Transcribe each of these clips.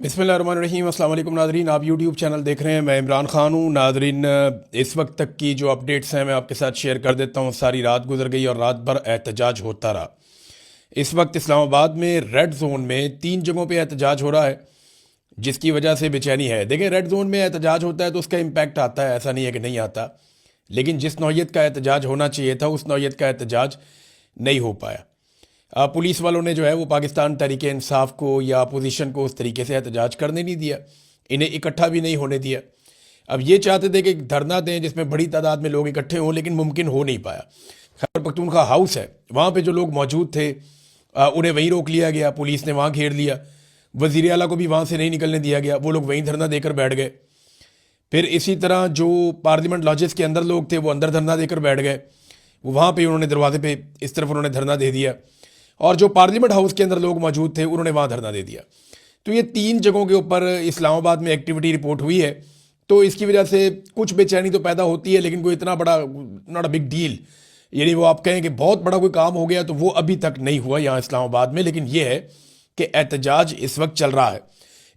بسم اللہ الرحمن الرحیم۔ السلام علیکم ناظرین، آپ یوٹیوب چینل دیکھ رہے ہیں، میں عمران خان ہوں۔ ناظرین، اس وقت تک کی جو اپڈیٹس ہیں میں آپ کے ساتھ شیئر کر دیتا ہوں۔ ساری رات گزر گئی اور رات بھر احتجاج ہوتا رہا۔ اس وقت اسلام آباد میں ریڈ زون میں 3 جگہوں پہ احتجاج ہو رہا ہے، جس کی وجہ سے بے چینی ہے۔ دیکھیں، ریڈ زون میں احتجاج ہوتا ہے تو اس کا امپیکٹ آتا ہے، ایسا نہیں ہے کہ نہیں آتا، لیکن جس نوعیت کا احتجاج ہونا چاہیے تھا اس نوعیت کا احتجاج نہیں ہو پایا۔ پولیس والوں نے جو ہے وہ پاکستان تحریک انصاف کو یا اپوزیشن کو اس طریقے سے احتجاج کرنے نہیں دیا، انہیں اکٹھا بھی نہیں ہونے دیا۔ اب یہ چاہتے تھے کہ دھرنا دیں جس میں بڑی تعداد میں لوگ اکٹھے ہوں، لیکن ممکن ہو نہیں پایا۔ خیبر پختونخوا ہاؤس ہے، وہاں پہ جو لوگ موجود تھے انہیں وہیں روک لیا گیا، پولیس نے وہاں گھیر لیا، وزیر اعلیٰ کو بھی وہاں سے نہیں نکلنے دیا گیا، وہ لوگ وہیں دھرنا دے کر بیٹھ گئے۔ پھر اسی طرح جو پارلیمنٹ لاجز کے اندر لوگ تھے وہ اندر دھرنا دے کر بیٹھ گئے، وہاں پہ انہوں نے دروازے پہ اس طرف انہوں نے دھرنا دے دیا، اور جو پارلیمنٹ ہاؤس کے اندر لوگ موجود تھے انہوں نے وہاں دھرنا دے دیا۔ تو یہ 3 جگہوں کے اوپر اسلام آباد میں ایکٹیویٹی رپورٹ ہوئی ہے، تو اس کی وجہ سے کچھ بے چینی تو پیدا ہوتی ہے، لیکن کوئی اتنا بڑا ناٹ اے بگ ڈیل، یعنی وہ آپ کہیں کہ بہت بڑا کوئی کام ہو گیا تو وہ ابھی تک نہیں ہوا یہاں اسلام آباد میں۔ لیکن یہ ہے کہ احتجاج اس وقت چل رہا ہے۔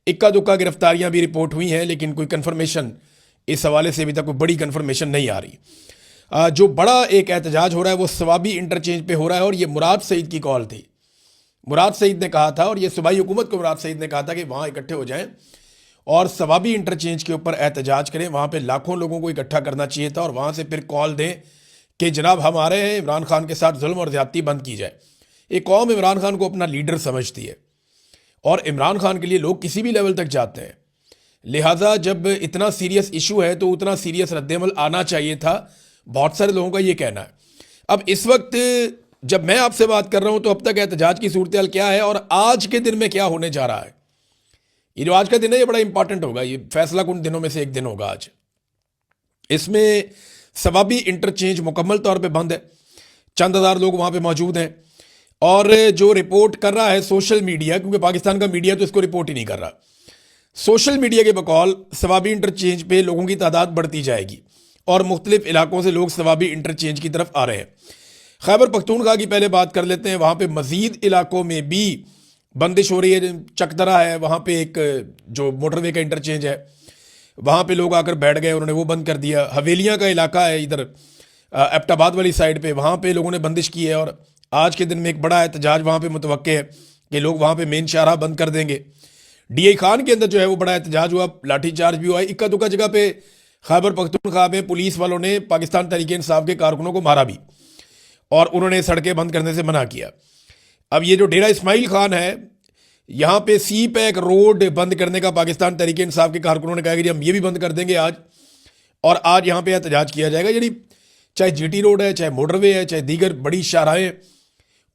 اکا دکا گرفتاریاں بھی رپورٹ ہوئی ہیں، لیکن کوئی کنفرمیشن اس حوالے سے ابھی تک کوئی بڑی کنفرمیشن نہیں آ رہی۔ جو بڑا ایک احتجاج ہو رہا ہے وہ ثوابی انٹرچینج پہ ہو رہا ہے، اور یہ مراد سعید کی کال تھی۔ مراد سعید نے کہا تھا، اور یہ صوبائی حکومت کو مراد سعید نے کہا تھا کہ وہاں اکٹھے ہو جائیں اور ثوابی انٹرچینج کے اوپر احتجاج کریں، وہاں پہ لاکھوں لوگوں کو اکٹھا کرنا چاہیے تھا، اور وہاں سے پھر کال دیں کہ جناب ہم آ رہے ہیں، عمران خان کے ساتھ ظلم اور زیادتی بند کی جائے۔ ایک قوم عمران خان کو اپنا لیڈر سمجھتی ہے، اور عمران خان کے لیے لوگ کسی بھی لیول تک جاتے ہیں، لہٰذا جب اتنا سیریس ایشو ہے تو اتنا سیریس رد عمل آنا چاہیے تھا، بہت سارے لوگوں کا یہ کہنا ہے۔ اب اس وقت جب میں آپ سے بات کر رہا ہوں تو اب تک احتجاج کی صورتحال کیا ہے اور آج کے دن میں کیا ہونے جا رہا ہے؟ یہ جو آج کا دن ہے یہ بڑا امپورٹنٹ ہوگا، یہ فیصلہ کن دنوں میں سے ایک دن ہوگا آج۔ اس میں ثوابی انٹرچینج مکمل طور پہ بند ہے، چند ہزار لوگ وہاں پہ موجود ہیں، اور جو رپورٹ کر رہا ہے سوشل میڈیا، کیونکہ پاکستان کا میڈیا تو اس کو رپورٹ ہی نہیں کر رہا، سوشل میڈیا کے بقول ثوابی انٹرچینج پہ لوگوں کی تعداد بڑھتی جائے گی، اور مختلف علاقوں سے لوگ ثوابی انٹرچینج کی طرف آ رہے ہیں۔ خیبر پختونخوا کی پہلے بات کر لیتے ہیں، وہاں پہ مزید علاقوں میں بھی بندش ہو رہی ہے۔ چک درہ ہے، وہاں پہ ایک جو موٹر وے کا انٹرچینج ہے، وہاں پہ لوگ آ کر بیٹھ گئے، انہوں نے وہ بند کر دیا۔ حویلیاں کا علاقہ ہے ادھر ایبٹ آباد والی سائڈ پہ، وہاں پہ لوگوں نے بندش کی ہے، اور آج کے دن میں ایک بڑا احتجاج وہاں پہ متوقع ہے کہ لوگ وہاں پہ مین شاہراہ بند کر دیں گے۔ ڈی اے خان کے اندر جو ہے وہ بڑا احتجاج ہوا، لاٹھی چارج بھی ہوا ہے۔ اکا دکا جگہ پہ خیبر پختونخوا میں پولیس والوں نے پاکستان تحریک انصاف کے کارکنوں کو مارا بھی، اور انہوں نے سڑکیں بند کرنے سے منع کیا۔ اب یہ جو ڈیرہ اسماعیل خان ہے، یہاں پہ سی پیک روڈ بند کرنے کا پاکستان تحریک انصاف کے کارکنوں نے کہا کہ ہم یہ بھی بند کر دیں گے آج، اور آج یہاں پہ احتجاج کیا جائے گا۔ یعنی چاہے جی ٹی روڈ ہے، چاہے موٹر وے ہے، چاہے دیگر بڑی شاہراہیں،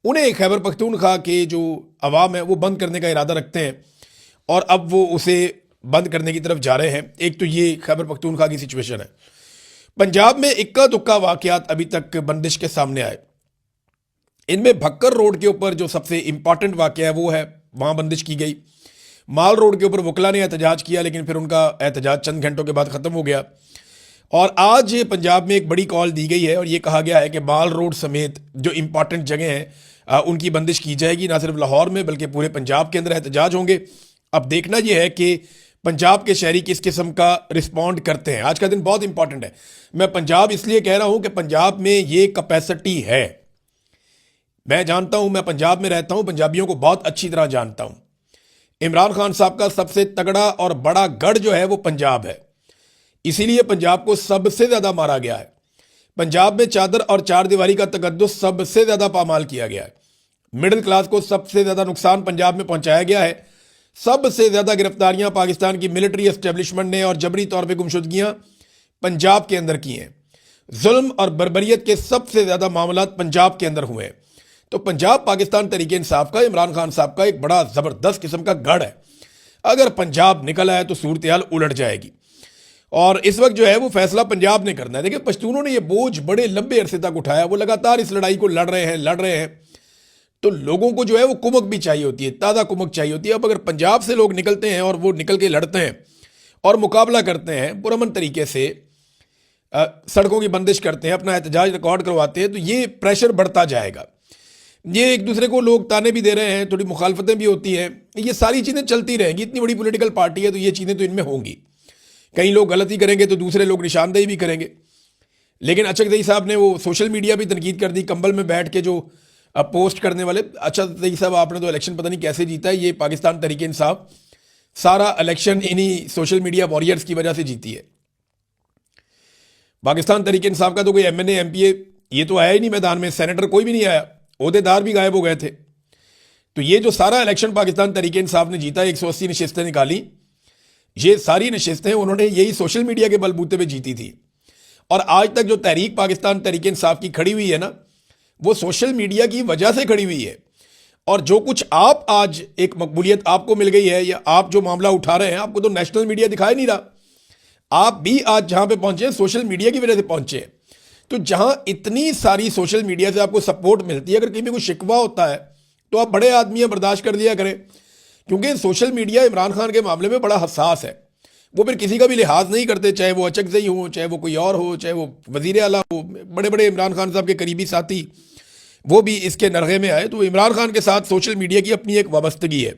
انہیں خیبر پختونخوا کے جو عوام ہے وہ بند کرنے کا ارادہ رکھتے ہیں، اور اب وہ اسے بند کرنے کی طرف جا رہے ہیں۔ ایک تو یہ خیبر پختونخوا کی سچویشن ہے۔ پنجاب میں اکا دکا واقعات ابھی تک بندش کے سامنے آئے، ان میں بھکر روڈ کے اوپر جو سب سے امپارٹنٹ واقعہ ہے وہ ہے، وہاں بندش کی گئی۔ مال روڈ کے اوپر وکلا نے احتجاج کیا، لیکن پھر ان کا احتجاج چند گھنٹوں کے بعد ختم ہو گیا، اور آج پنجاب میں ایک بڑی کال دی گئی ہے، اور یہ کہا گیا ہے کہ مال روڈ سمیت جو امپارٹنٹ جگہیں ہیں ان کی بندش کی جائے گی، نہ صرف لاہور میں بلکہ پورے پنجاب کے اندر احتجاج ہوں گے۔ اب دیکھنا یہ ہے کہ پنجاب کے شہری کس قسم کا رسپونڈ کرتے ہیں۔ آج کا دن بہت امپورٹنٹ ہے۔ میں پنجاب اس لیے کہہ رہا ہوں کہ پنجاب میں یہ کیپیسٹی ہے، میں جانتا ہوں، میں پنجاب میں رہتا ہوں، پنجابیوں کو بہت اچھی طرح جانتا ہوں۔ عمران خان صاحب کا سب سے تگڑا اور بڑا گڑھ جو ہے وہ پنجاب ہے، اسی لیے پنجاب کو سب سے زیادہ مارا گیا ہے۔ پنجاب میں چادر اور چار دیواری کا تقدس سب سے زیادہ پامال کیا گیا ہے، مڈل کلاس کو سب سے زیادہ نقصان پنجاب میں پہنچایا گیا ہے، سب سے زیادہ گرفتاریاں پاکستان کی ملٹری اسٹیبلشمنٹ نے اور جبری طور پہ گمشدگیاں پنجاب کے اندر کی ہیں، ظلم اور بربریت کے سب سے زیادہ معاملات پنجاب کے اندر ہوئے ہیں۔ تو پنجاب پاکستان تحریک انصاف کا، عمران خان صاحب کا ایک بڑا زبردست قسم کا گڑھ ہے۔ اگر پنجاب نکل آئے تو صورتحال الٹ جائے گی، اور اس وقت جو ہے وہ فیصلہ پنجاب نے کرنا ہے۔ دیکھیں، پشتونوں نے یہ بوجھ بڑے لمبے عرصے تک اٹھایا، وہ لگاتار اس لڑائی کو لڑ رہے ہیں، تو لوگوں کو جو ہے وہ کمک بھی چاہیے ہوتی ہے، تازہ کمک چاہیے ہوتی ہے۔ اب اگر پنجاب سے لوگ نکلتے ہیں اور وہ نکل کے لڑتے ہیں اور مقابلہ کرتے ہیں پرامن طریقے سے، سڑکوں کی بندش کرتے ہیں، اپنا احتجاج ریکارڈ کرواتے ہیں، تو یہ پریشر بڑھتا جائے گا۔ یہ ایک دوسرے کو لوگ تانے بھی دے رہے ہیں, تھوڑی مخالفتیں بھی ہوتی ہیں, یہ ساری چیزیں چلتی رہیں گی. اتنی بڑی پولیٹیکل پارٹی ہے تو یہ چیزیں تو ان میں ہوں گی. کئی لوگ غلطی کریں گے تو دوسرے لوگ نشاندہی بھی کریں گے. لیکن اچک زئی صاحب نے وہ سوشل میڈیا بھی تنقید کر دی, کمبل میں بیٹھ کے جو پوسٹ کرنے والے. اچک زئی صاحب آپ نے تو الیکشن پتہ نہیں کیسے جیتا ہے, یہ پاکستان تحریک انصاف سارا الیکشن انہی سوشل میڈیا وارئرز کی وجہ سے جیتی ہے. پاکستان تحریک انصاف کا تو کوئی M N A M P A یہ تو آیا ہی نہیں میدان میں, سینیٹر کوئی بھی نہیں آیا, عہدے دار بھی غائب ہو گئے تھے. تو یہ جو سارا الیکشن پاکستان تحریک انصاف نے جیتا, 180 نشستیں نکالی, یہ ساری نشستیں انہوں نے یہی سوشل میڈیا کے بل بوتے پہ جیتی تھی. اور آج تک جو تحریک پاکستان تحریک انصاف کی کھڑی ہوئی ہے نا, وہ سوشل میڈیا کی وجہ سے کھڑی ہوئی ہے. اور جو کچھ آپ آج ایک مقبولیت آپ کو مل گئی ہے, یا آپ جو معاملہ اٹھا رہے ہیں, آپ کو تو نیشنل میڈیا دکھائی نہیں رہا. آپ بھی آج جہاں پہ پہنچے ہیں سوشل میڈیا کی وجہ سے پہنچے ہیں. تو جہاں اتنی ساری سوشل میڈیا سے آپ کو سپورٹ ملتی ہے, اگر کہیں بھی کوئی شکوہ ہوتا ہے تو آپ بڑے آدمی ہیں, برداشت کر دیا کریں. کیونکہ سوشل میڈیا عمران خان کے معاملے میں بڑا حساس ہے. وہ پھر کسی کا بھی لحاظ نہیں کرتے, چاہے وہ اچک زئی ہو, چاہے وہ کوئی اور ہو, چاہے وہ وزیر اعلیٰ ہو. بڑے بڑے عمران خان صاحب کے قریبی ساتھی وہ بھی اس کے نرغے میں آئے. تو عمران خان کے ساتھ سوشل میڈیا کی اپنی ایک وابستگی ہے.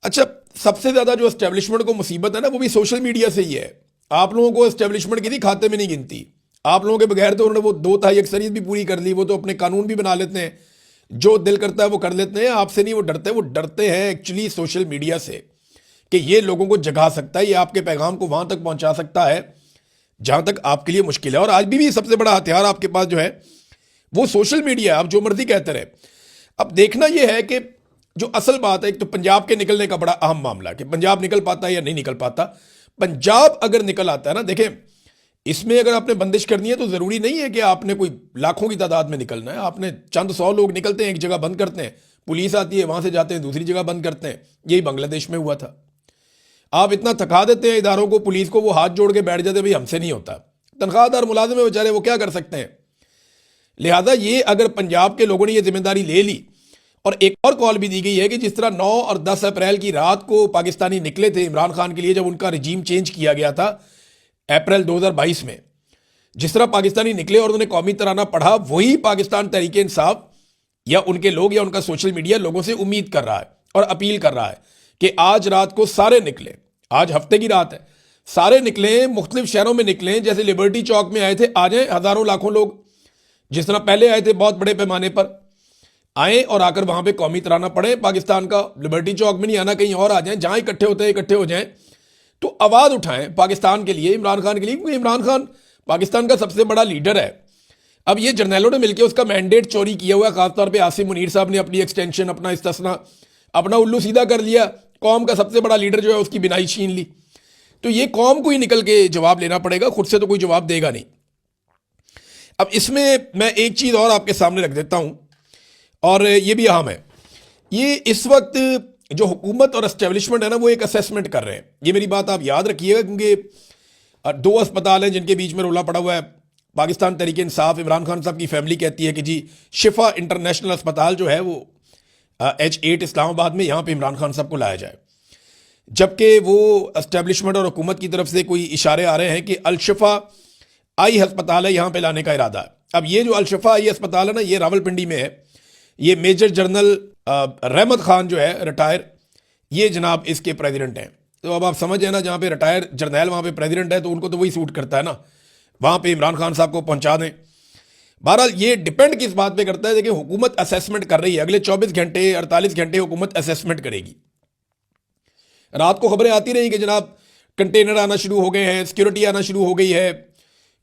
اچھا, سب سے زیادہ جو اسٹیبلشمنٹ کو مصیبت ہے نا, وہ بھی سوشل میڈیا سے ہی ہے. آپ لوگوں کو اسٹیبلشمنٹ کسی کھاتے میں نہیں گنتی. آپ لوگوں کے بغیر تو انہوں نے وہ 2/3 اکثریت بھی پوری کر لی. وہ تو اپنے قانون بھی بنا لیتے ہیں, جو دل کرتا ہے وہ کر لیتے ہیں. آپ سے نہیں وہ ڈرتے ہیں ایکچولی سوشل میڈیا سے, کہ یہ لوگوں کو جگا سکتا ہے, یہ آپ کے پیغام کو وہاں تک پہنچا سکتا ہے جہاں تک آپ کے لیے مشکل ہے. اور آج بھی سب سے بڑا ہتھیار آپ کے پاس جو ہے وہ سوشل میڈیا ہے. آپ جو مرضی کہتے رہے. اب دیکھنا یہ ہے کہ جو اصل بات ہے, ایک تو پنجاب کے نکلنے کا بڑا اہم معاملہ ہے کہ پنجاب نکل پاتا ہے یا نہیں نکل پاتا. پنجاب اگر نکل آتا ہے نا, دیکھیں اس میں اگر آپ نے بندش کرنی ہے تو ضروری نہیں ہے کہ آپ نے کوئی لاکھوں کی تعداد میں نکلنا ہے. آپ نے چند 100 لوگ نکلتے ہیں, ایک جگہ بند کرتے ہیں, پولیس آتی ہے, وہاں سے جاتے ہیں دوسری جگہ بند کرتے ہیں. یہی بنگلہ دیش میں ہوا تھا. آپ اتنا تھکا دیتے ہیں اداروں کو, پولیس کو, وہ ہاتھ جوڑ کے بیٹھ جاتے ہیں, بھائی ہم سے نہیں ہوتا. تنخواہ دار ملازم ہے بیچارے, وہ کیا کر سکتے ہیں. لہذا یہ اگر پنجاب کے لوگوں نے یہ ذمہ داری لے لی, اور ایک اور کال بھی دی گئی ہے کہ جس طرح 9 اور 10 اپریل کی رات کو پاکستانی نکلے تھے عمران خان کے لیے, جب ان کا رجیم چینج کیا گیا تھا اپریل 2022 میں, جس طرح پاکستانی نکلے اور انہوں نے قومی ترانہ پڑھا, وہی پاکستان تحریک انصاف یا ان کے لوگ یا ان کا سوشل میڈیا لوگوں سے امید کر رہا ہے اور اپیل کر رہا ہے کہ آج رات کو سارے نکلیں. آج ہفتے کی رات ہے, سارے نکلیں, مختلف شہروں میں نکلیں. جیسے لبرٹی چوک میں آئے تھے, آ جائیں ہزاروں لاکھوں لوگ. جس طرح پہلے آئے تھے بہت بڑے پیمانے پر, آئیں اور آ کر وہاں پہ قومی ترانہ پڑھیں پاکستان کا. لبرٹی چوک میں نہیں آنا, کہیں اور آ جائیں, جہاں اکٹھے ہوتے ہیں اکٹھے ہو جائیں, تو آواز اٹھائیں پاکستان کے لیے, عمران خان کے لیے. کیونکہ عمران خان پاکستان کا سب سے بڑا لیڈر ہے. اب یہ جرنیلوں نے مل کے اس کا مینڈیٹ چوری کیا ہوا ہے. خاص طور پہ عاصم منیر صاحب نے اپنی ایکسٹینشن, اپنا استثنا, اپنا الو سیدھا کر لیا. قوم کا سب سے بڑا لیڈر جو ہے اس کی بینائی چھین لی. تو یہ قوم کو ہی نکل کے جواب لینا پڑے گا, خود سے تو کوئی جواب دے گا نہیں. اب اس میں ایک چیز اور آپ کے سامنے رکھ دیتا ہوں, اور یہ بھی اہم ہے. یہ اس وقت جو حکومت اور اسٹیبلشمنٹ ہے نا, وہ ایک اسیسمنٹ کر رہے ہیں. یہ میری بات آپ یاد رکھیے گا, کیونکہ 2 اسپتال ہیں جن کے بیچ میں رولا پڑا ہوا ہے. پاکستان تحریک انصاف, عمران خان صاحب کی فیملی کہتی ہے کہ جی شفا انٹرنیشنل اسپتال جو ہے وہ H8 اسلام آباد میں, یہاں پہ عمران خان صاحب کو لایا جائے. جبکہ وہ اسٹیبلشمنٹ اور حکومت کی طرف سے کوئی اشارے آ رہے ہیں کہ الشفا آئی ہسپتال ہے, یہاں پہ لانے کا ارادہ ہے. اب یہ جو الشفا آئی ہسپتال ہے نا, یہ راول پنڈی میں ہے. یہ میجر جنرل رحمت خان جو ہے ریٹائر, یہ جناب اس کے پریزیڈنٹ ہیں. تو اب آپ سمجھ ہیں نا, جہاں پہ ریٹائر جرنیل وہاں پہ پریزیڈنٹ ہے, تو ان کو تو وہی سوٹ کرتا ہے نا, وہاں پہ عمران خان صاحب کو پہنچا دیں. بہرحال یہ ڈیپینڈ کس بات پہ کرتا ہے, دیکھیں حکومت اسیسمنٹ کر رہی ہے. اگلے 24 گھنٹے 48 گھنٹے حکومت اسیسمنٹ کرے گی. رات کو خبریں آتی رہی کہ جناب کنٹینر آنا شروع ہو گئے ہیں, سیکیورٹی آنا شروع ہو گئی ہے.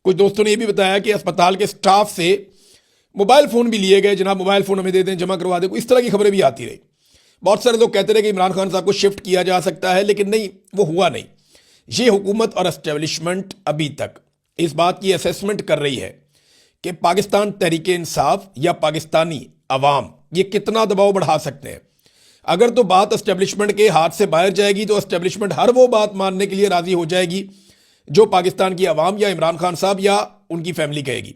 کچھ دوستوں نے یہ بھی بتایا کہ اسپتال کے سٹاف سے موبائل فون بھی لیے گئے, جناب موبائل فون ہمیں دے دیں, جمع کروا دیں. اس طرح کی خبریں بھی آتی رہی. بہت سارے لوگ کہتے رہے کہ عمران خان صاحب کو شفٹ کیا جا سکتا ہے, لیکن نہیں, وہ ہوا نہیں. یہ حکومت اور اسٹیبلشمنٹ ابھی تک اس بات کی اسیسمنٹ کر رہی ہے کہ پاکستان تحریک انصاف یا پاکستانی عوام یہ کتنا دباؤ بڑھا سکتے ہیں. اگر تو بات اسٹیبلشمنٹ کے ہاتھ سے باہر جائے گی, تو اسٹیبلشمنٹ ہر وہ بات ماننے کے لیے راضی ہو جائے گی جو پاکستان کی عوام یا عمران خان صاحب یا ان کی فیملی کہے گی.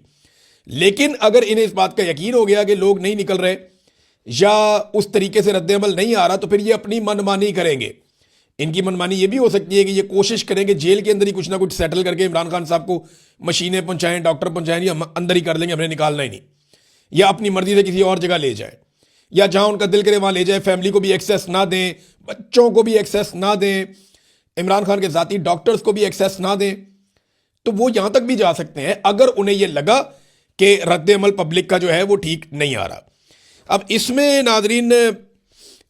لیکن اگر انہیں اس بات کا یقین ہو گیا کہ لوگ نہیں نکل رہے یا اس طریقے سے رد عمل نہیں آ رہا, تو پھر یہ اپنی منمانی کریں گے. ان کی منمانی یہ بھی ہو سکتی ہے کہ یہ کوشش کریں کہ جیل کے اندر ہی کچھ نہ کچھ سیٹل کر کے عمران خان صاحب کو مشینیں پہنچائیں, ڈاکٹر پہنچائیں, یا ہم اندر ہی کر لیں گے, ہم نے نکالنا ہی نہیں. یا اپنی مرضی سے کسی اور جگہ لے جائیں, یا جہاں ان کا دل کرے وہاں لے جائیں, فیملی کو بھی ایکسیس نہ دیں, بچوں کو بھی ایکسیس نہ دیں, عمران خان کے ذاتی ڈاکٹرز کو بھی ایکسیس نہ دیں, تو وہ یہاں تک بھی جا سکتے ہیں اگر انہیں یہ لگا کہ رد عمل پبلک کا جو ہے وہ ٹھیک نہیں آ رہا. اب اس میں ناظرین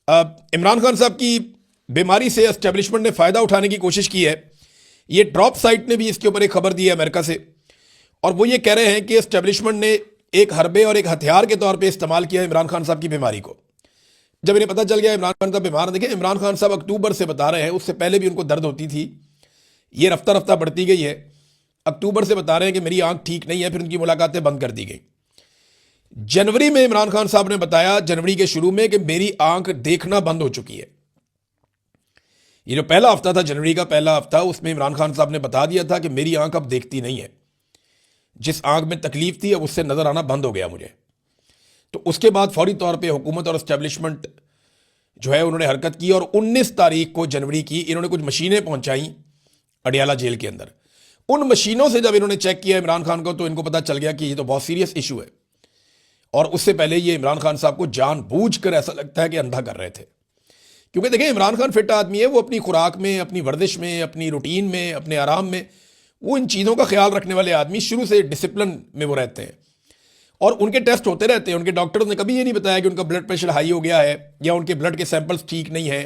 عمران خان صاحب کی بیماری سے اسٹیبلشمنٹ نے فائدہ اٹھانے کی کوشش کی ہے. یہ ڈراپ سائٹ نے بھی اس کے اوپر ایک خبر دی ہے امریکہ سے, اور وہ یہ کہہ رہے ہیں کہ اسٹیبلشمنٹ نے ایک حربے اور ایک ہتھیار کے طور پہ استعمال کیا عمران خان صاحب کی بیماری کو. جب انہیں پتہ چل گیا عمران خان صاحب بیمار, دیکھیں عمران خان صاحب اکتوبر سے بتا رہے ہیں, اس سے پہلے بھی ان کو درد ہوتی تھی, یہ رفتہ رفتہ بڑھتی گئی ہے. اکتوبر سے بتا رہے ہیں کہ میری آنکھ ٹھیک نہیں ہے, پھر ان کی ملاقاتیں بند کر دی گئیں. جنوری میں عمران خان صاحب نے بتایا, جنوری کے شروع میں, کہ میری آنکھ دیکھنا بند ہو چکی ہے. یہ جو پہلا ہفتہ تھا, جنوری کا پہلا ہفتہ, اس میں عمران خان صاحب نے بتا دیا تھا کہ میری آنکھ اب دیکھتی نہیں ہے, جس آنکھ میں تکلیف تھی اب اس سے نظر آنا بند ہو گیا مجھے. تو اس کے بعد فوری طور پہ حکومت اور اسٹیبلشمنٹ جو ہے انہوں نے حرکت کی, اور 19 تاریخ کو جنوری کی انہوں نے کچھ مشینیں پہنچائیں اڈیالہ جیل کے اندر. ان مشینوں سے جب انہوں نے چیک کیا عمران خان کو, تو ان کو پتہ چل گیا کہ یہ تو بہت سیریس ایشو ہے, اور اس سے پہلے یہ عمران خان صاحب کو جان بوجھ کر ایسا لگتا ہے کہ اندھا کر رہے تھے. کیونکہ دیکھیں عمران خان فٹ آدمی ہے, وہ اپنی خوراک میں, اپنی ورزش میں, اپنی روٹین میں, اپنے آرام میں, وہ ان چیزوں کا خیال رکھنے والے آدمی, شروع سے ڈسپلن میں وہ رہتے ہیں, اور ان کے ٹیسٹ ہوتے رہتے ہیں. ان کے ڈاکٹرز نے کبھی یہ نہیں بتایا کہ ان کا بلڈ پریشر ہائی ہو گیا ہے یا ان کے بلڈ کے سیمپلز ٹھیک نہیں ہیں.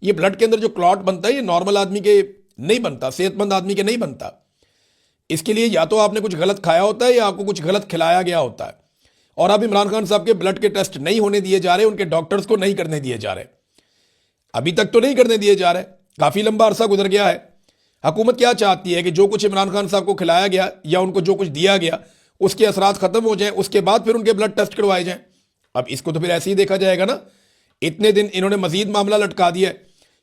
یہ بلڈ کے اندر جو کلاٹ بنتا ہے یہ نارمل آدمی کے نہیں بنتا, صحت مند آدمی کے نہیں بنتا. اس کے لیے یا تو آپ نے کچھ غلط کھایا ہوتا ہے یا آپ کو کچھ غلط کھلایا گیا ہوتا ہے. اور اب عمران خان صاحب کے بلڈ کے ٹیسٹ نہیں ہونے دیے جا رہے, ان کے ڈاکٹرز کو نہیں کرنے دیے جا رہے, ابھی تک تو نہیں کرنے دیے جا رہے, کافی لمبا عرصہ گزر گیا ہے. حکومت کیا چاہتی ہے کہ جو کچھ عمران خان صاحب کو کھلایا گیا یا ان کو جو کچھ دیا گیا اس کے اثرات ختم ہو جائیں, اس کے بعد پھر ان کے بلڈ ٹیسٹ کروائے جائیں. اب اس کو تو پھر ایسے ہی دیکھا جائے گا نا. اتنے دن انہوں نے مزید معاملہ لٹکا دیا ہے.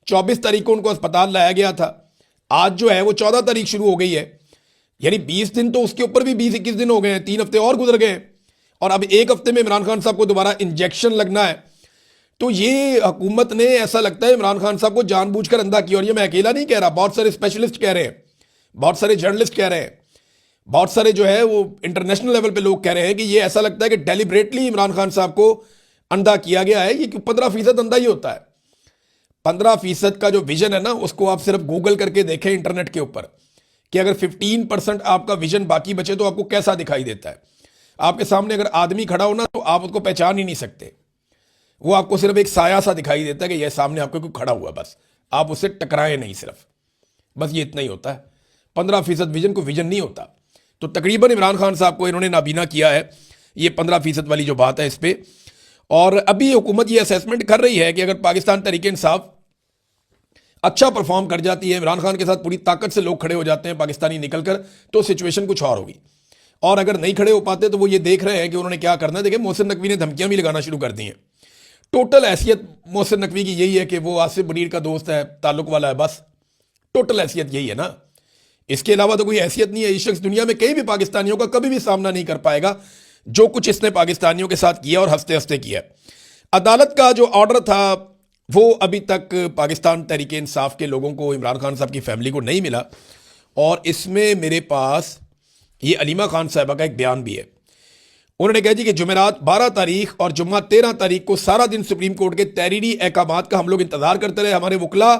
24 تاریخ کو ان کو اسپتال لایا گیا تھا, آج جو ہے وہ 14 تاریخ شروع ہو گئی ہے, یعنی 20 دن تو اس کے اوپر بھی 20-21 دن ہو گئے ہیں, 3 ہفتے اور گزر گئے ہیں, اور اب 1 ہفتے میں عمران خان صاحب کو دوبارہ انجیکشن لگنا ہے. تو یہ حکومت نے ایسا لگتا ہے عمران خان صاحب کو جان بوجھ کر اندھا کیا. اور یہ میں اکیلا نہیں کہہ رہا, بہت سارے اسپیشلسٹ کہہ رہے ہیں, بہت سارے جرنلسٹ کہہ رہے ہیں, بہت سارے جو ہے وہ انٹرنیشنل لیول پہ لوگ کہہ رہے ہیں کہ یہ ایسا لگتا ہے کہ ڈیلیبریٹلی عمران خان صاحب کو اندھا کیا گیا ہے. یہ 15% اندھا ہی ہوتا ہے. 15% کا جو ویژن ہے نا, اس کو آپ صرف گوگل کر کے دیکھیں انٹرنیٹ کے اوپر, کہ اگر 15% آپ کا ویژن باقی بچے تو آپ کو کیسا دکھائی دیتا ہے. آپ کے سامنے اگر آدمی کھڑا ہونا تو آپ اس کو پہچان ہی نہیں سکتے, وہ آپ کو صرف ایک سایہ سا دکھائی دیتا ہے کہ یہ سامنے آپ کو کوئی کھڑا ہوا, بس آپ اس سے ٹکرائیں نہیں, صرف بس یہ اتنا ہی ہوتا ہے. 15% ویژن کو ویژن نہیں ہوتا. تو تقریباً عمران خان صاحب کو انہوں نے نابینا کیا ہے یہ 15% والی جو بات ہے اس پہ. اور ابھی حکومت یہ اسیسمنٹ کر رہی ہے کہ اگر پاکستان تحریک انصاف اچھا پرفارم کر جاتی ہے, عمران خان کے ساتھ پوری طاقت سے لوگ کھڑے ہو جاتے ہیں پاکستانی نکل کر, تو سچویشن کچھ اور ہوگی. اور اگر نہیں کھڑے ہو پاتے تو وہ یہ دیکھ رہے ہیں کہ انہوں نے کیا کرنا ہے. دیکھیں محسن نقوی نے دھمکیاں بھی لگانا شروع کر دی ہیں. ٹوٹل حیثیت محسن نقوی کی یہی ہے کہ وہ آصف منیر کا دوست ہے, تعلق والا ہے, بس ٹوٹل حیثیت یہی ہے نا. اس کے علاوہ تو کوئی حیثیت نہیں ہے. یہ شخص دنیا میں کئی بھی پاکستانیوں کا کبھی بھی سامنا نہیں کر پائے گا جو کچھ اس نے پاکستانیوں کے ساتھ کیا اور ہنستے ہنستے کیا. عدالت کا جو آرڈر تھا وہ ابھی تک پاکستان تحریک انصاف کے لوگوں کو, عمران خان صاحب کی فیملی کو نہیں ملا. اور اس میں میرے پاس یہ علیمہ خان صاحبہ کا ایک بیان بھی ہے. انہوں نے کہا جی کہ جمعرات 12 تاریخ اور جمعہ 13 تاریخ کو سارا دن سپریم کورٹ کے تحریری احکامات کا ہم لوگ انتظار کرتے رہے, ہمارے وکلا,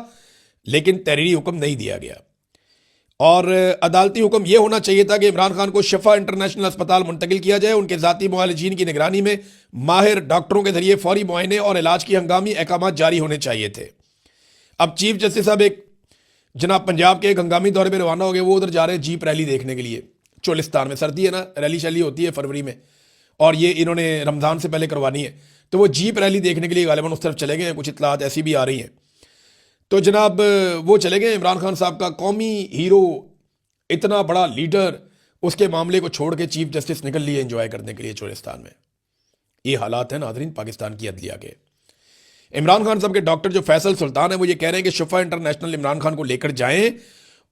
لیکن تحریری حکم نہیں دیا گیا. اور عدالتی حکم یہ ہونا چاہیے تھا کہ عمران خان کو شفا انٹرنیشنل اسپتال منتقل کیا جائے. ان کے ذاتی معالجین کی نگرانی میں ماہر ڈاکٹروں کے ذریعے فوری معائنے اور علاج کی ہنگامی احکامات جاری ہونے چاہیے تھے. اب چیف جسٹس صاحب ایک جناب پنجاب کے ایک ہنگامی دورے پہ روانہ ہو گئے. وہ ادھر جا رہے ہیں جیپ ریلی دیکھنے کے لیے, چولستان میں, سردی ہے نا, ریلی شیلی ہوتی ہے فروری میں, اور یہ انہوں نے رمضان سے پہلے کروانی ہے. تو وہ جیپ ریلی دیکھنے کے لیے غالباً اس طرف چلے گئے ہیں, کچھ اطلاعات ایسی بھی آ رہی ہیں. تو جناب وہ چلے گئے. عمران خان صاحب کا قومی ہیرو, اتنا بڑا لیڈر, اس کے معاملے کو چھوڑ کے چیف جسٹس نکل لیے انجوائے کرنے کے لیے چولستان میں. یہ حالات ہیں ناظرین پاکستان کی عدلیہ کے. عمران خان صاحب کے ڈاکٹر جو فیصل سلطان ہیں وہ یہ کہہ رہے ہیں کہ شفا انٹرنیشنل عمران خان کو لے کر جائیں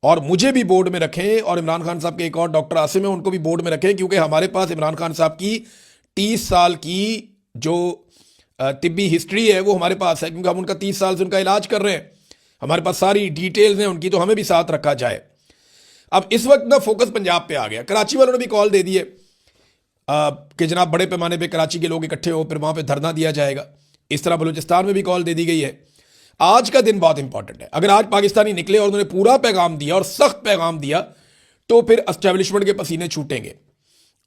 اور مجھے بھی بورڈ میں رکھیں, اور عمران خان صاحب کے ایک اور ڈاکٹر عاصم ہیں ان کو بھی بورڈ میں رکھیں, کیونکہ ہمارے پاس عمران خان صاحب کی 30 سال کی جو طبی ہسٹری ہے وہ ہمارے پاس ہے, کیونکہ ہم ان کا 30 سال سے ان کا علاج کر رہے ہیں. ہمارے پاس ساری ڈیٹیلز ہیں ان کی, تو ہمیں بھی ساتھ رکھا جائے. اب اس وقت نا فوکس پنجاب پہ آ گیا. کراچی والوں نے بھی کال دے دی ہے. کہ جناب بڑے پیمانے پہ کراچی کے لوگ اکٹھے ہو، پھر وہاں پہ دھرنا دیا جائے گا. اس طرح بلوچستان میں بھی کال دے دی گئی ہے. آج کا دن بہت امپورٹنٹ ہے. اگر آج پاکستانی نکلے اور انہوں نے پورا پیغام دیا اور سخت پیغام دیا تو پھر اسٹیبلشمنٹ کے پسینے چھوٹیں گے.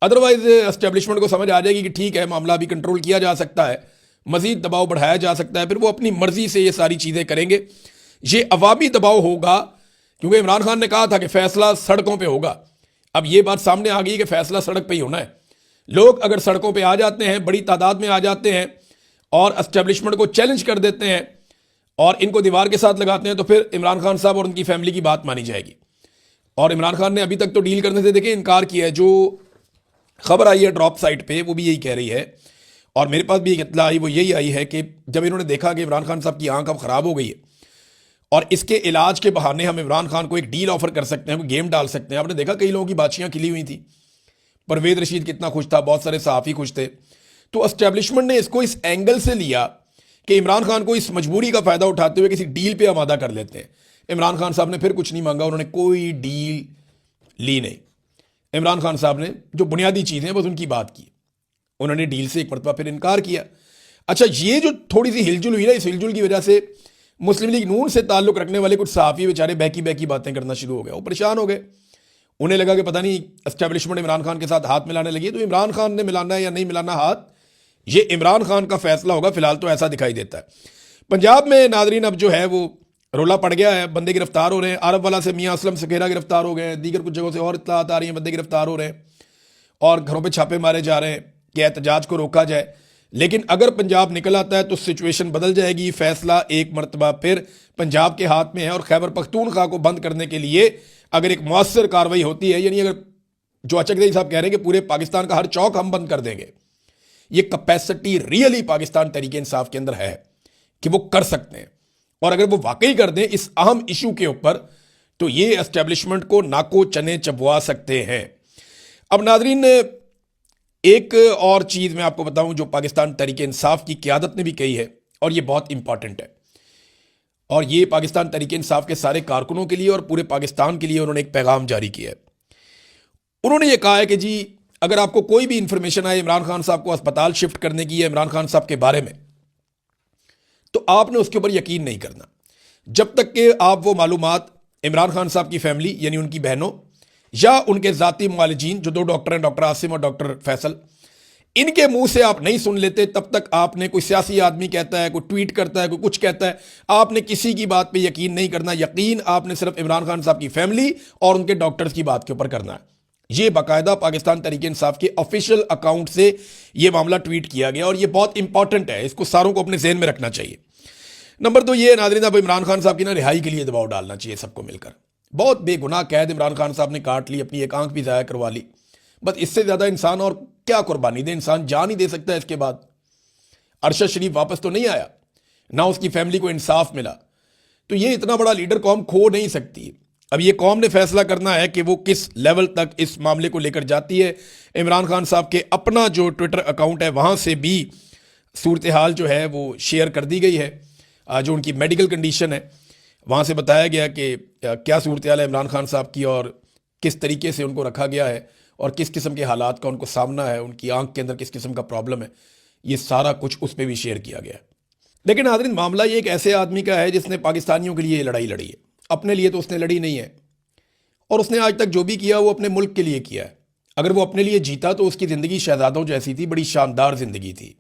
ادروائز اسٹیبلشمنٹ کو سمجھ آ جائے گی کہ ٹھیک ہے معاملہ بھی کنٹرول کیا جا سکتا ہے، مزید دباؤ بڑھایا جا سکتا ہے، پھر وہ اپنی مرضی سے یہ ساری چیزیں کریں گے. یہ عوامی دباؤ ہوگا کیونکہ عمران خان نے کہا تھا کہ فیصلہ سڑکوں پہ ہوگا. اب یہ بات سامنے آ گئی کہ فیصلہ سڑک پہ ہی ہونا ہے. لوگ اگر سڑکوں پہ آ جاتے ہیں، بڑی تعداد میں آ جاتے ہیں اور اسٹیبلشمنٹ کو چیلنج کر دیتے ہیں اور ان کو دیوار کے ساتھ لگاتے ہیں، تو پھر عمران خان صاحب اور ان کی فیملی کی بات مانی جائے گی. اور عمران خان نے ابھی تک تو ڈیل کرنے سے دیکھیں انکار کیا ہے. جو خبر آئی ہے ڈراپ سائٹ پہ وہ بھی یہی کہہ رہی ہے، اور میرے پاس بھی ایک اطلاع آئی، وہ یہی آئی ہے کہ جب انہوں نے دیکھا کہ عمران خان صاحب کی آنکھ اب خراب ہو گئی ہے اور اس کے علاج کے بہانے ہم عمران خان کو ایک ڈیل آفر کر سکتے ہیں، کوئی گیم ڈال سکتے ہیں. آپ نے دیکھا کئی لوگوں کی باتچیاں کھلی ہوئی تھیں. پرویز رشید کتنا خوش تھا، بہت سارے صحافی خوش تھے. تو اسٹیبلشمنٹ نے اس کو اس اینگل سے لیا کہ عمران خان کو اس مجبوری کا فائدہ اٹھاتے ہوئے کسی ڈیل پہ آمادہ کر لیتے ہیں. عمران خان صاحب نے پھر کچھ نہیں مانگا، انہوں نے کوئی ڈیل لی نہیں. عمران خان صاحب نے جو بنیادی چیزیں بس ان کی بات کی، انہوں نے ڈیل سے ایک مرتبہ پھر انکار کیا. اچھا، یہ جو تھوڑی سی ہلجل ہوئی نا، اس ہلجل کی وجہ سے مسلم لیگ نون سے تعلق رکھنے والے کچھ صحافی بیچارے بہکی باتیں کرنا شروع ہو گئے. وہ پریشان ہو گئے. انہیں لگا کہ پتہ نہیں اسٹیبلشمنٹ عمران خان کے ساتھ ہاتھ ملانے لگی. تو عمران خان نے ملانا ہے یا نہیں ملانا ہاتھ، یہ عمران خان کا فیصلہ ہوگا. فی الحال تو ایسا دکھائی دیتا ہے. پنجاب میں ناظرین اب جو ہے وہ رولا پڑ گیا ہے، بندے گرفتار ہو رہے ہیں. عرب والا سے میاں اسلم سکھیرا گرفتار ہو گئے ہیں، دیگر کچھ جگہوں سے اور اطلاعات آ رہی ہیں بندے گرفتار ہو رہے ہیں اور گھروں پہ چھاپے مارے جا رہے ہیں کہ احتجاج کو روکا جائے. لیکن اگر پنجاب نکل آتا ہے تو سچویشن بدل جائے گی. فیصلہ ایک مرتبہ پھر پنجاب کے ہاتھ میں ہے اور خیبر پختونخوا کو بند کرنے کے لیے اگر ایک مؤثر کارروائی ہوتی ہے، یعنی اگر جو اچک صاحب کہہ رہے ہیں کہ پورے پاکستان کا ہر چوک ہم بند کر دیں گے، یہ کیپیسٹی ریئلی پاکستان تحریک انصاف کے اندر ہے کہ وہ کر سکتے ہیں. اور اگر وہ واقعی کر دیں اس اہم ایشو کے اوپر تو یہ اسٹیبلشمنٹ کو ناکو چنے چبوا سکتے ہیں. اب ناظرین ایک اور چیز میں آپ کو بتاؤں جو پاکستان تحریک انصاف کی قیادت نے بھی کہی ہے اور یہ بہت امپورٹنٹ ہے، اور یہ پاکستان تحریک انصاف کے سارے کارکنوں کے لیے اور پورے پاکستان کے لیے انہوں نے ایک پیغام جاری کیا ہے. انہوں نے یہ کہا ہے کہ جی اگر آپ کو کوئی بھی انفارمیشن آئے عمران خان صاحب کو اسپتال شفٹ کرنے کی ہے عمران خان صاحب کے بارے میں، تو آپ نے اس کے اوپر یقین نہیں کرنا جب تک کہ آپ وہ معلومات عمران خان صاحب کی فیملی یعنی ان کی بہنوں یا ان کے ذاتی معالجین جو 2 ڈاکٹر ہیں، ڈاکٹر عاصم اور ڈاکٹر فیصل، ان کے منہ سے آپ نہیں سن لیتے. تب تک آپ نے کوئی سیاسی آدمی کہتا ہے، کوئی ٹویٹ کرتا ہے، کوئی کچھ کہتا ہے، آپ نے کسی کی بات پہ یقین نہیں کرنا. یقین آپ نے صرف عمران خان صاحب کی فیملی اور ان کے ڈاکٹرز کی بات کے اوپر کرنا ہے. یہ باقاعدہ پاکستان تحریک انصاف کے آفیشیل اکاؤنٹ سے یہ معاملہ ٹویٹ کیا گیا اور یہ بہت امپورٹنٹ ہے، اس کو ساروں کو اپنے ذہن میں رکھنا چاہیے. نمبر 2 یہ ناظرین اب عمران خان صاحب کی رہائی کے لیے دباؤ ڈالنا چاہیے سب کو مل کر. بہت بے گناہ قید عمران خان صاحب نے کاٹ لی، اپنی ایک آنکھ بھی ضائع کروا لی. بس اس سے زیادہ انسان اور کیا قربانی دے؟ انسان جان ہی دے سکتا ہے. اس کے بعد ارشد شریف واپس تو نہیں آیا، نہ اس کی فیملی کو انصاف ملا. تو یہ اتنا بڑا لیڈر قوم کھو نہیں سکتی. اب یہ قوم نے فیصلہ کرنا ہے کہ وہ کس لیول تک اس معاملے کو لے کر جاتی ہے. عمران خان صاحب کے اپنا جو ٹویٹر اکاؤنٹ ہے وہاں سے بھی صورتحال جو ہے وہ شیئر کر دی گئی ہے. جو ان کی میڈیکل کنڈیشن ہے وہاں سے بتایا گیا کہ کیا صورتحال ہے عمران خان صاحب کی اور کس طریقے سے ان کو رکھا گیا ہے اور کس قسم کے حالات کا ان کو سامنا ہے، ان کی آنکھ کے اندر کس قسم کا پرابلم ہے. یہ سارا کچھ اس پہ بھی شیئر کیا گیا ہے. لیکن ناظرین معاملہ یہ ایک ایسے آدمی کا ہے جس نے پاکستانیوں کے لیے یہ لڑائی لڑی ہے. اپنے لیے تو اس نے لڑی نہیں ہے، اور اس نے آج تک جو بھی کیا وہ اپنے ملک کے لیے کیا ہے. اگر وہ اپنے لیے جیتا تو اس کی زندگی شہزادوں جیسی تھی، بڑی شاندار زندگی تھی.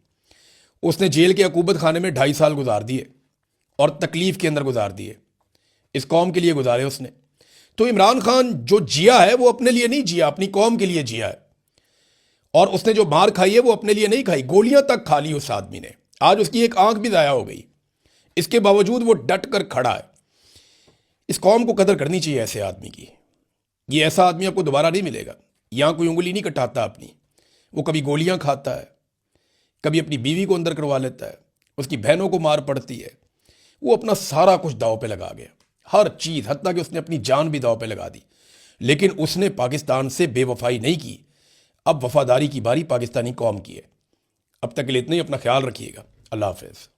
اس نے جیل کے عقوبت خانے میں 2.5 سال گزار دیے اور تکلیف کے اندر گزار دیے، اس قوم کے لیے گزارے اس نے. تو عمران خان جو جیا ہے وہ اپنے لیے نہیں جیا، اپنی قوم کے لیے جیا ہے. اور اس نے جو مار کھائی ہے وہ اپنے لیے نہیں کھائی، گولیاں تک کھا لی اس آدمی نے. آج اس کی ایک آنکھ بھی ضائع ہو گئی، اس کے باوجود وہ ڈٹ کر کھڑا ہے. اس قوم کو قدر کرنی چاہیے ایسے آدمی کی. یہ ایسا آدمی آپ کو دوبارہ نہیں ملے گا. یہاں کوئی انگلی نہیں کٹاتا اپنی، وہ کبھی گولیاں کھاتا ہے، کبھی اپنی بیوی کو اندر کروا لیتا ہے، اس کی بہنوں کو مار پڑتی ہے. وہ اپنا سارا کچھ داؤ پہ لگا گیا، ہر چیز، حتیٰ کہ اس نے اپنی جان بھی داؤ پہ لگا دی. لیکن اس نے پاکستان سے بے وفائی نہیں کی. اب وفاداری کی باری پاکستانی قوم کی ہے. اب تک کے لیے اتنا ہی. اپنا خیال رکھیے گا. اللہ حافظ.